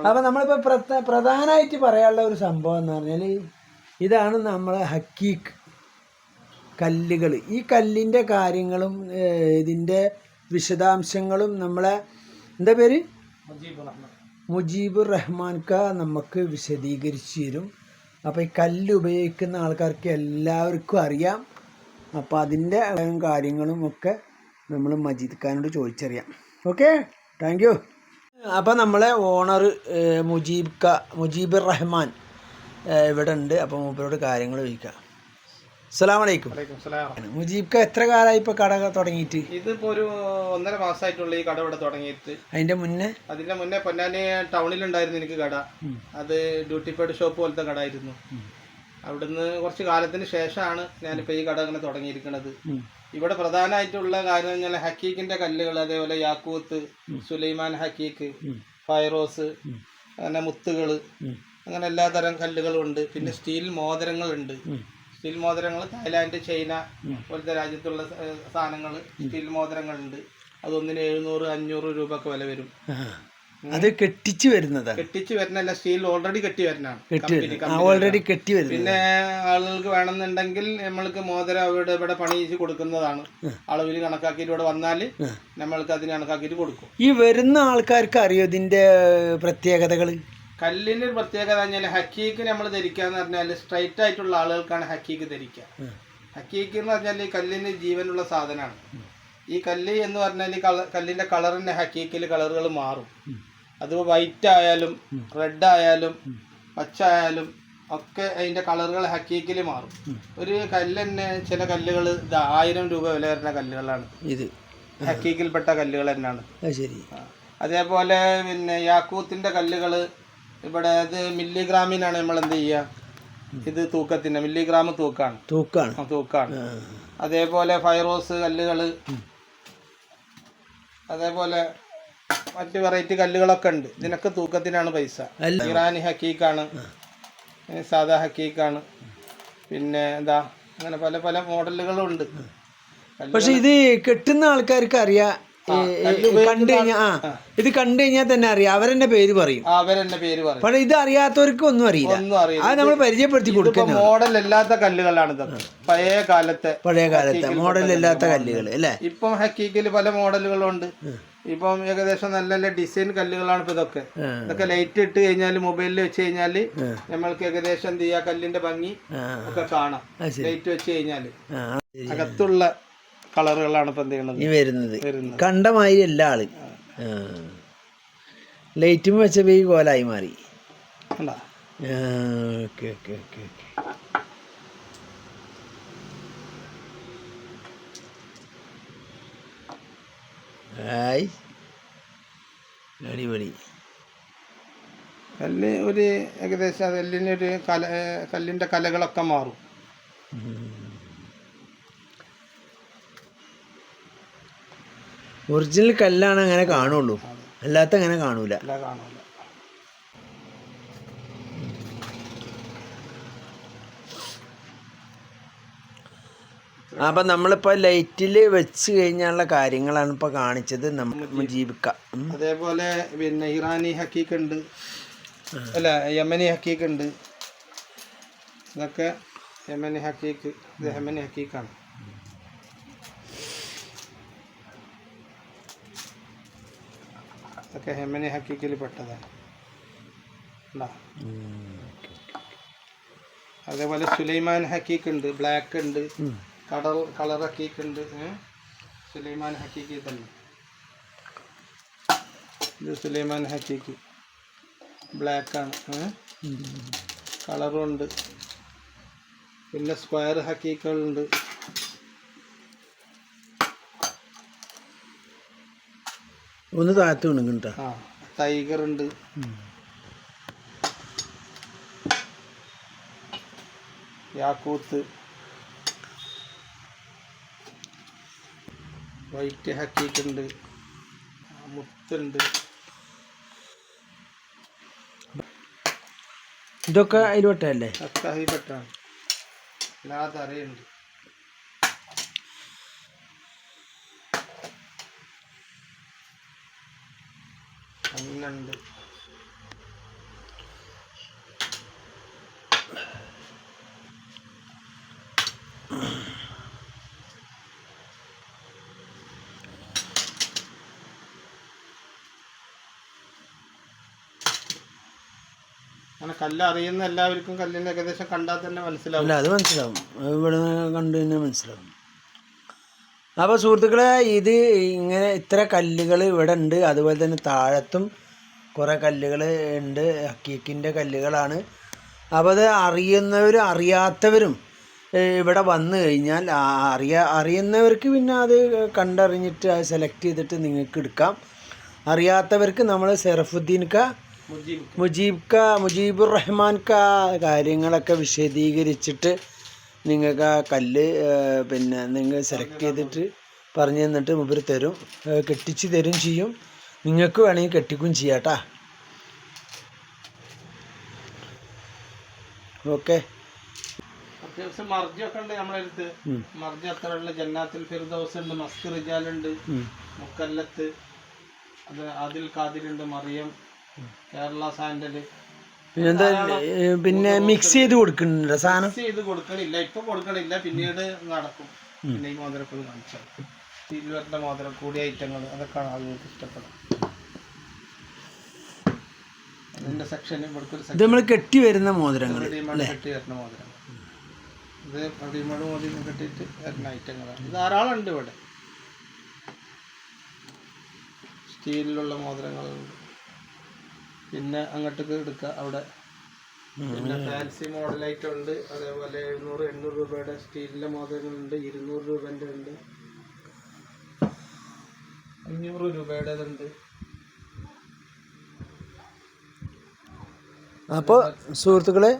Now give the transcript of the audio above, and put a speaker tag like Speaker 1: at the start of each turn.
Speaker 1: അപ്പോൾ നമ്മളിപ്പോൾ പ്രധാനമായിട്ട് പറയാനുള്ള ഒരു സംഭവം എന്ന് പറഞ്ഞാൽ ഇതാണ് നമ്മളെ ഹക്കീക്ക് കല്ലുകൾ. ഈ കല്ലിൻ്റെ കാര്യങ്ങളും ഇതിൻ്റെ വിശദാംശങ്ങളും നമ്മളെ എന്താ പേര് മുജീബുർ റഹ്മാൻക്ക നമുക്ക് വിശദീകരിച്ച് തരും. അപ്പോൾ ഈ കല്ല് ഉപയോഗിക്കുന്ന ആൾക്കാർക്ക് എല്ലാവർക്കും അറിയാം. അപ്പോൾ അതിൻ്റെ കാര്യങ്ങളും ഒക്കെ നമ്മൾ മജീദ് ഖാനോട് ചോദിച്ചറിയാം. Okay, thank you. അപ്പോൾ നമ്മളെ ഓണർ മുജീബുർ റഹ്മാൻ ഇവിടെ ഉണ്ട്. അപ്പോൾ മൂപ്പരോട് കാര്യങ്ങൾ ചോദിക്കാം. അസ്സലാമു അലൈക്കും. മുജീബ് ക എത്ര കാലമായി ഇപ്പോൾ കട തുടങ്ങിയിട്ട്?
Speaker 2: ഇതിപ്പോൾ ഒരു 1.5 മാസമായിട്ടുള്ള ഈ കട ഇവിടെ തുടങ്ങിയിട്ട്.
Speaker 1: അതിൻ്റെ മുന്നേ
Speaker 2: പൊന്നാനി ടൗണിലുണ്ടായിരുന്നു എനിക്ക് കട. അത് ഡ്യൂട്ടി പെയ്ഡ് ഷോപ്പ് പോലത്തെ കട ആയിരുന്നു. അവിടുന്ന് കുറച്ച് കാലത്തിന് ശേഷമാണ് ഞാനിപ്പോൾ ഈ കട അങ്ങനെ തുടങ്ങിയിരിക്കുന്നത്. ഇവിടെ പ്രധാനമായിട്ടുള്ള കാര്യം എന്ന് പറഞ്ഞാൽ ഹക്കീക്കിന്റെ കല്ലുകൾ, അതേപോലെ യാക്കൂത്ത്, സുലൈമാൻ ഹക്കീക്ക്, ഫൈറോസ്, അങ്ങനെ മുത്തുകൾ, അങ്ങനെ എല്ലാതരം കല്ലുകളും ഉണ്ട്. പിന്നെ സ്റ്റീൽ മോതിരങ്ങളുണ്ട്. സ്റ്റീൽ മോതിരങ്ങൾ തായ്ലാൻഡ്, ചൈന പോലത്തെ രാജ്യത്തുള്ള സാധനങ്ങൾ സ്റ്റീൽ മോതിരങ്ങളുണ്ട്. അതൊന്നിന് 700-500 രൂപ ഒക്കെ വില വരും.
Speaker 1: അത് കെട്ടിച്ച്
Speaker 2: വരുന്നല്ല, സ്റ്റീൽ ഓൾറെഡി കെട്ടി വരുന്നതാണ്. പിന്നെ ആളുകൾക്ക് വേണമെന്നുണ്ടെങ്കിൽ നമ്മൾക്ക് മോതിരം ഇവിടെ പണിയിച്ച് കൊടുക്കുന്നതാണ്. അളവിൽ കണക്കാക്കിയിട്ട് ഇവിടെ വന്നാൽ നമ്മൾക്ക് അതിന് കണക്കാക്കിയിട്ട് കൊടുക്കും.
Speaker 1: ഈ വരുന്ന ആൾക്കാർക്ക് അറിയോ ഇതിന്റെ പ്രത്യേകതകൾ?
Speaker 2: കല്ലിന്റെ ഒരു പ്രത്യേകത പറഞ്ഞാൽ ഹക്കീക്ക് നമ്മൾ ധരിക്കാന്ന് പറഞ്ഞാൽ സ്ട്രൈറ്റ് ആയിട്ടുള്ള ആളുകൾക്കാണ് ഹക്കീക്ക് ധരിക്കുക. ഹക്കീക്ക് എന്ന് പറഞ്ഞാൽ ഈ കല്ലിന് ജീവനുള്ള സാധനമാണ്. ഈ കല്ല് എന്ന് പറഞ്ഞാൽ കല്ലിന്റെ കളറിന്റെ ഹക്കീക്കിൽ കളറുകൾ മാറും. അത് വൈറ്റ് ആയാലും റെഡ് ആയാലും പച്ച ആയാലും ഒക്കെ അതിന്റെ കളറുകൾ ഹക്കീക്കിൽ മാറും. ഒരു കല്ല് തന്നെ ചില കല്ലുകൾ 1000 രൂപ വില വരുന്ന കല്ലുകളാണ്. ഇത് ഹക്കീക്കിൽപ്പെട്ട കല്ലുകൾ തന്നെയാണ്. അതേപോലെ പിന്നെ യാക്കൂത്തിന്റെ കല്ലുകൾ ഇവിടെ ഇത് മില്ലിഗ്രാമിനാണ് നമ്മൾ എന്ത് ചെയ്യുക, ഇത് തൂക്കത്തിന്റെ മില്ലിഗ്രാം തൂക്കാണ്. അതേപോലെ ഫൈറോസ് കല്ലുകൾ, അതേപോലെ മറ്റ് വെറൈറ്റി കല്ലുകളൊക്കെ ഉണ്ട്. ഇതിനൊക്കെ തൂക്കത്തിനാണ് പൈസ. ഇറാനി ഹക്കീക്കാണ്, സാദാ ഹക്കീക്കാണ്, പിന്നെ എന്താ അങ്ങനെ പല പല മോഡലുകളും ഉണ്ട്.
Speaker 1: പക്ഷെ ഇത് കെട്ടുന്ന ആൾക്കാർക്ക് അറിയാം. ഇത് കണ്ടു കഴിഞ്ഞാൽ തന്നെ അറിയാം, അവരെന്നെ പേര് പറയും. പക്ഷെ ഇത് അറിയാത്തവർക്ക് ഒന്നും അറിയില്ല. അത് നമ്മൾ പരിചയപ്പെടുത്തി കൊടുക്കും.
Speaker 2: മോഡൽ ഇല്ലാത്ത കല്ലുകളാണ് ഇതൊക്കെ. പഴയ കാലത്തെ
Speaker 1: മോഡൽ ഇല്ലാത്ത കല്ലുകൾ അല്ലേ.
Speaker 2: ഇപ്പം ഹക്കീക്കിൽ പല മോഡലുകളും ഉണ്ട്. ഇപ്പം ഏകദേശം നല്ല നല്ല ഡിസൈൻ കല്ലുകളാണ് ഇപ്പൊ ഇതൊക്കെ. ഇതൊക്കെ ലൈറ്റ് ഇട്ട് കഴിഞ്ഞാൽ മൊബൈലിൽ വെച്ച് കഴിഞ്ഞാല് നമ്മൾക്ക് ഏകദേശം എന്ത് ചെയ്യാ, കല്ലിന്റെ ഭംഗി ഒക്കെ കാണാം. ലൈറ്റ് വെച്ച് കഴിഞ്ഞാല് അകത്തുള്ള കളറുകളാണ് ഇപ്പൊ എന്ത് ചെയ്യുന്നത്,
Speaker 1: വരുന്നത്. കണ്ടമായി എല്ലാ ആള് ലൈറ്റും വെച്ചപ്പോ ഈ കോലായി മാറി. അടിപൊളി
Speaker 2: കല്ല്. ഒരു ഏകദേശം കല്ലിനൊരു കല്ലിന്റെ കലകളൊക്കെ മാറും.
Speaker 1: ഒറിജിനൽ കല്ലാണ് അങ്ങനെ കാണുള്ളൂ, അല്ലാത്ത അങ്ങനെ കാണൂല. അപ്പം നമ്മളിപ്പോൾ ലൈറ്റിൽ വെച്ച് കഴിഞ്ഞുള്ള കാര്യങ്ങളാണ് ഇപ്പോൾ കാണിച്ചത്. നമുക്ക് ജീവിക്കാം.
Speaker 2: അതേപോലെ പിന്നെ ഇറാനി ഹക്കീക്ക് ഉണ്ട്, അല്ല യമനി ഹക്കീക്ക് ഉണ്ട്. ഇതൊക്കെ യമനി ഹക്കീക്ക്, ഇത് യമനി ഹക്കീക്കാണ്. ഇതൊക്കെ യമനി ഹക്കീക്കിൽ പെട്ടതാണ്. അതേപോലെ സുലൈമാൻ ഹക്കീക്ക് ഉണ്ട്, ബ്ലാക്ക് ഉണ്ട്, കളർ ഹക്കീക്ക് ഉണ്ട്. സുലൈമാൻ ഹക്കീക്ക് തന്നെ. ഇത് സുലൈമാൻ ഹക്കീക്ക് ബ്ലാക്കാണ്, കളറും ഉണ്ട്. പിന്നെ സ്ക്വയർ ഹക്കീക്കുകളുണ്ട്.
Speaker 1: ഒന്ന് താഴത്ത് വീണുണ്ട്.
Speaker 2: ടൈഗർ ഉണ്ട്. യാക്കൂത്ത്, വൈറ്റ് ഹക്കീക്ക് ഉണ്ട്, മുത്തുണ്ട്.
Speaker 1: ഇതൊക്കെ അതിൽപ്പെട്ടല്ലേ?
Speaker 2: ഒക്കെ അതിൽപ്പെട്ടാണ്. എല്ലാ തറയുണ്ട്. അങ്ങനുണ്ട്. അങ്ങനെ കല്ല് അറിയുന്ന എല്ലാവർക്കും കല്ലിന് ഏകദേശം കണ്ടാൽ തന്നെ മനസ്സിലാവും.
Speaker 1: അല്ല അത് മനസ്സിലാവും, അത് ഇവിടെ കണ്ടു തന്നെ മനസ്സിലാവും. അപ്പോൾ സുഹൃത്തുക്കളെ, ഇത് ഇങ്ങനെ ഇത്ര കല്ലുകൾ ഇവിടെ ഉണ്ട്. അതുപോലെ തന്നെ താഴത്തും കുറേ കല്ലുകൾ ഉണ്ട്, ഹക്കീക്കിൻ്റെ കല്ലുകളാണ്. അപ്പോൾ അത് അറിയുന്നവരും അറിയാത്തവരും ഇവിടെ വന്നു കഴിഞ്ഞാൽ അറിയുന്നവർക്ക് പിന്നെ അത് കണ്ടറിഞ്ഞിട്ട് അത് സെലക്ട് ചെയ്തിട്ട് നിങ്ങൾക്ക് എടുക്കാം. അറിയാത്തവർക്ക് നമ്മൾ സെറഫുദ്ദീൻ മുജീബുർ റഹ്മാൻ കാര്യങ്ങളൊക്കെ വിശദീകരിച്ചിട്ട് നിങ്ങൾക്ക് ആ കല്ല് പിന്നെ നിങ്ങൾ സെലക്ട് ചെയ്തിട്ട് പറഞ്ഞു തന്നിട്ട് മുമ്പിൽ തരും, കെട്ടിച്ച് തരും ചെയ്യും. നിങ്ങൾക്ക് വേണമെങ്കിൽ കെട്ടിക്കും ചെയ്യാം കേട്ടോ. ഓക്കെ.
Speaker 2: അത്യാവശ്യം മർജൊക്കെ ഉണ്ട് നമ്മളെ അടുത്ത്. മർജ് അത്ര ഉള്ള ജന്നാത്തുൽ ഫിർദൗസ് ഉണ്ട്, മസ്ക് റിജാലുണ്ട്, മുക്കല്ലത്ത്, അത് ആദിൽ ഖാദിറുണ്ട്, മറിയം, കേരള സാൻഡല്.
Speaker 1: പിന്നെ മിക്സ് ചെയ്ത് കൊടുക്കുന്നുണ്ട് സാധനം.
Speaker 2: മിക്സ് ചെയ്ത് കൊടുക്കണില്ല, ഇപ്പൊ കൊടുക്കണില്ല, പിന്നീട് നടക്കും. പിന്നെ ഈ മോതിരപ്പുഴ കാണിച്ചാൽ സിൽവറിന്റെ മോതിരം, കൂടിയ ഐറ്റങ്ങൾ, അതൊക്കെയാണ് ആളുകൾക്ക് ഇഷ്ടപ്പെടുന്നത്. അതിന്റെ സെക്ഷന്
Speaker 1: ഇത് നമ്മൾ കെട്ടി വരുന്ന മോതിരങ്ങൾ,
Speaker 2: കെട്ടി വരുന്ന മോതിരങ്ങൾ. ഇത് റെഡിമേഡ് മോതിരം കെട്ടിയിട്ട് വരുന്ന ഐറ്റങ്ങളാണ്. ധാരാളം ഉണ്ട് ഇവിടെ. സ്റ്റീലിലുള്ള മോതിരങ്ങളുണ്ട്. പിന്നെ അങ്ങോട്ടേക്ക് എടുക്കുക അവിടെ. പിന്നെ ഫാൻസി മോഡലായിട്ട് ഉണ്ട്. അതേപോലെ 700-800 രൂപയുടെ സ്റ്റീലിൻ്റെ മോതിരങ്ങളുണ്ട്, 200 രൂപൻ്റെ ഉണ്ട്, 500 രൂപയുടേതുണ്ട്.
Speaker 1: അപ്പോൾ സുഹൃത്തുക്കളെ,